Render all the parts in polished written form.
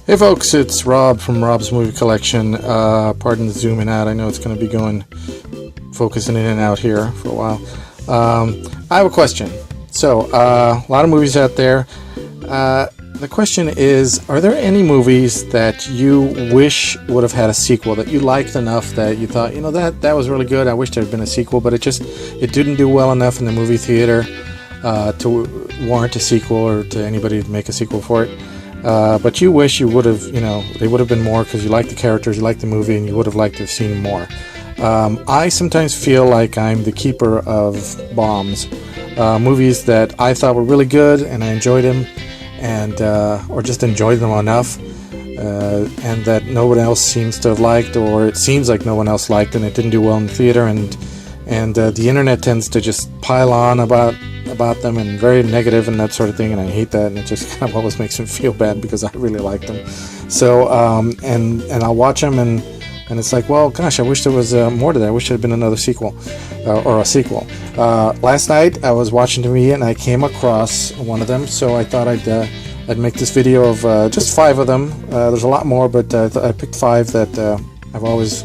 Hey folks, it's Rob from Rob's Movie Collection. Pardon the zooming out. I know it's going to be focusing in and out here for a while. I have a question. So, a lot of movies out there. The question is, are there any movies that you wish would have had a sequel, that you liked enough that you thought, that was really good, I wish there had been a sequel, but it didn't do well enough in the movie theater to warrant a sequel, or to anybody to make a sequel for it? But you wish you would have, they would have been more because you like the characters, you like the movie, and you would have liked to have seen more. I sometimes feel like I'm the keeper of bombs. Movies that I thought were really good and I enjoyed them, and or just enjoyed them enough, and that no one else seems to have liked, or it seems like no one else liked, and it didn't do well in the theater, and the internet tends to just pile on about them, and very negative and that sort of thing, and I hate that, and it just kind of always makes me feel bad because I really like them. So and I'll watch them, and it's like, well, gosh, I wish there was more to that. I wish there had been another sequel, or a sequel. Last night I was watching TV and I came across one of them, so I thought I'd make this video of just 5 of them. There's a lot more, but I picked 5 that I've always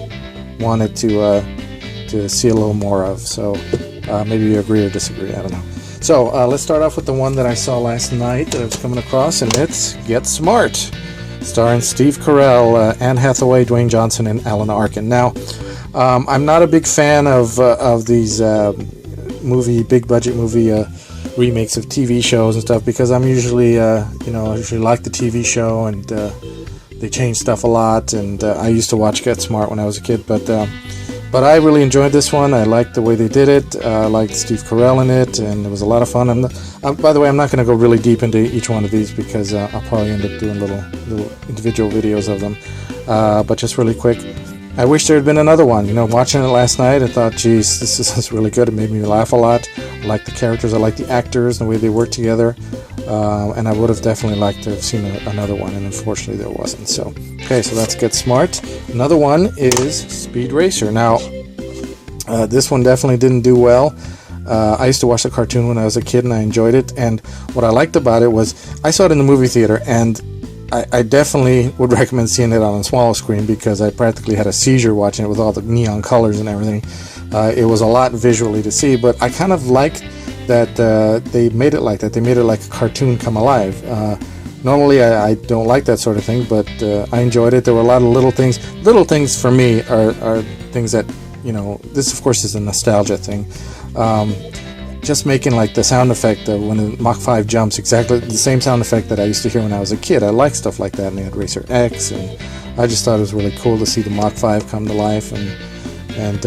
wanted to see a little more of. So maybe you agree or disagree, I don't know. So let's start off with the one that I saw last night that I was coming across, and it's Get Smart, starring Steve Carell, Anne Hathaway, Dwayne Johnson, and Alan Arkin. Now, I'm not a big fan of these big budget movie remakes of TV shows and stuff, because I'm usually, I usually like the TV show, and they change stuff a lot, and I used to watch Get Smart when I was a kid, but I really enjoyed this one. I liked the way they did it. I liked Steve Carell in it, and it was a lot of fun. By the way, I'm not going to go really deep into each one of these, because I'll probably end up doing little individual videos of them. But just really quick, I wish there had been another one. Watching it last night, I thought, geez, this is really good. It made me laugh a lot. I like the characters. I like the actors and the way they work together. And I would have definitely liked to have seen another one, and unfortunately there wasn't. So, okay, so that's Get Smart. Another one is Speed Racer. Now, this one definitely didn't do well. I used to watch the cartoon when I was a kid, and I enjoyed it. And what I liked about it was I saw it in the movie theater, and I definitely would recommend seeing it on a smaller screen, because I practically had a seizure watching it with all the neon colors and everything. It was a lot visually to see, but I kind of liked that they made it like that. They made it like a cartoon come alive. Normally I don't like that sort of thing, but I enjoyed it. There were a lot of little things. Little things for me are things that, this of course is a nostalgia thing. Just making like the sound effect of when the Mach 5 jumps, exactly the same sound effect that I used to hear when I was a kid. I like stuff like that, and they had Racer X, and I just thought it was really cool to see the Mach 5 come to life, and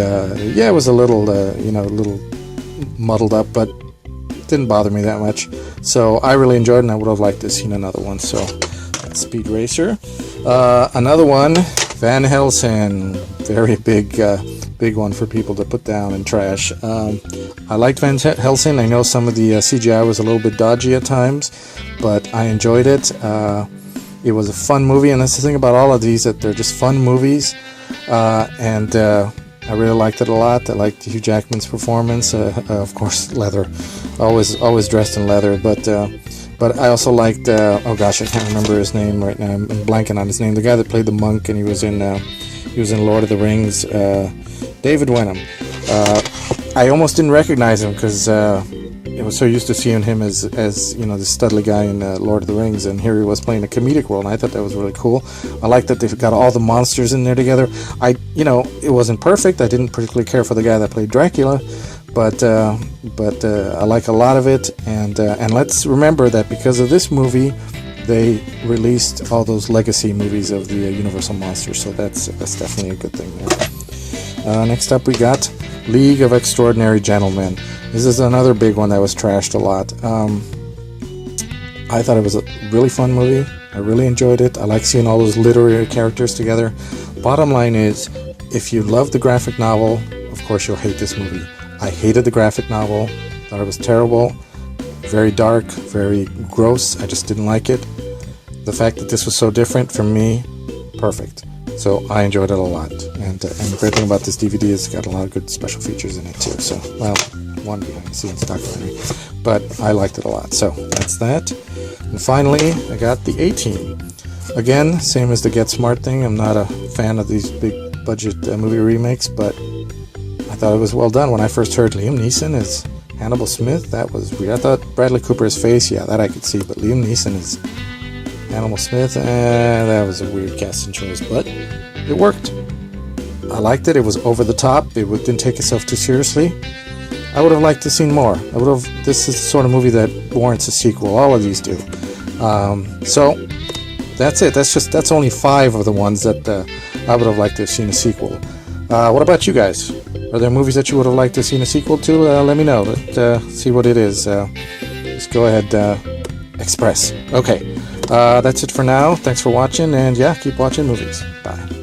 yeah, it was a little, a little muddled up, but didn't bother me that much. So I really enjoyed it, and I would have liked to have seen another one. So that's Speed Racer. Another one, Van Helsing, very big one for people to put down and trash. I liked Van Helsing. I know some of the CGI was a little bit dodgy at times, but I enjoyed it. It was a fun movie, and that's the thing about all of these, that they're just fun movies, and I really liked it a lot. I liked Hugh Jackman's performance. Of course, leather, always dressed in leather. But I also liked. Oh gosh, I can't remember his name right now. I'm blanking on his name. The guy that played the monk, and he was in Lord of the Rings. David Wenham. I almost didn't recognize him, because I was so used to seeing him as this studly guy in Lord of the Rings, and here he was playing a comedic role, and I thought that was really cool. I like that they've got all the monsters in there together. It wasn't perfect. I didn't particularly care for the guy that played Dracula, but I like a lot of it, and let's remember that because of this movie, they released all those legacy movies of the Universal monsters, so that's definitely a good thing there. Next up, we got League of Extraordinary Gentlemen. This is another big one that was trashed a lot. I thought it was a really fun movie. I really enjoyed it. I like seeing all those literary characters together. Bottom line is, if you love the graphic novel, of course you'll hate this movie. I hated the graphic novel. Thought it was terrible. Very dark, very gross. I just didn't like it. The fact that this was so different from me, perfect. So I enjoyed it a lot. And the great thing about this DVD is it's got a lot of good special features in it too. So, well, one behind the scenes documentary. But I liked it a lot. So that's that. And finally, I got the A-Team. Again, same as the Get Smart thing. I'm not a fan of these big budget movie remakes, but I thought it was well done. When I first heard Liam Neeson as Hannibal Smith, that was weird. I thought Bradley Cooper's face, yeah, that I could see, but Liam Neeson as Hannibal Smith, that was a weird casting choice, but it worked. I liked it. It was over the top. It didn't take itself too seriously. I would have liked to see more. This is the sort of movie that warrants a sequel. All of these do. So that's it. That's only 5 of the ones that I would have liked to have seen a sequel. What about you guys? Are there movies that you would have liked to have seen a sequel to? Let me know. Let's see what it is. Just go ahead, express. Okay, that's it for now. Thanks for watching, and yeah, keep watching movies. Bye.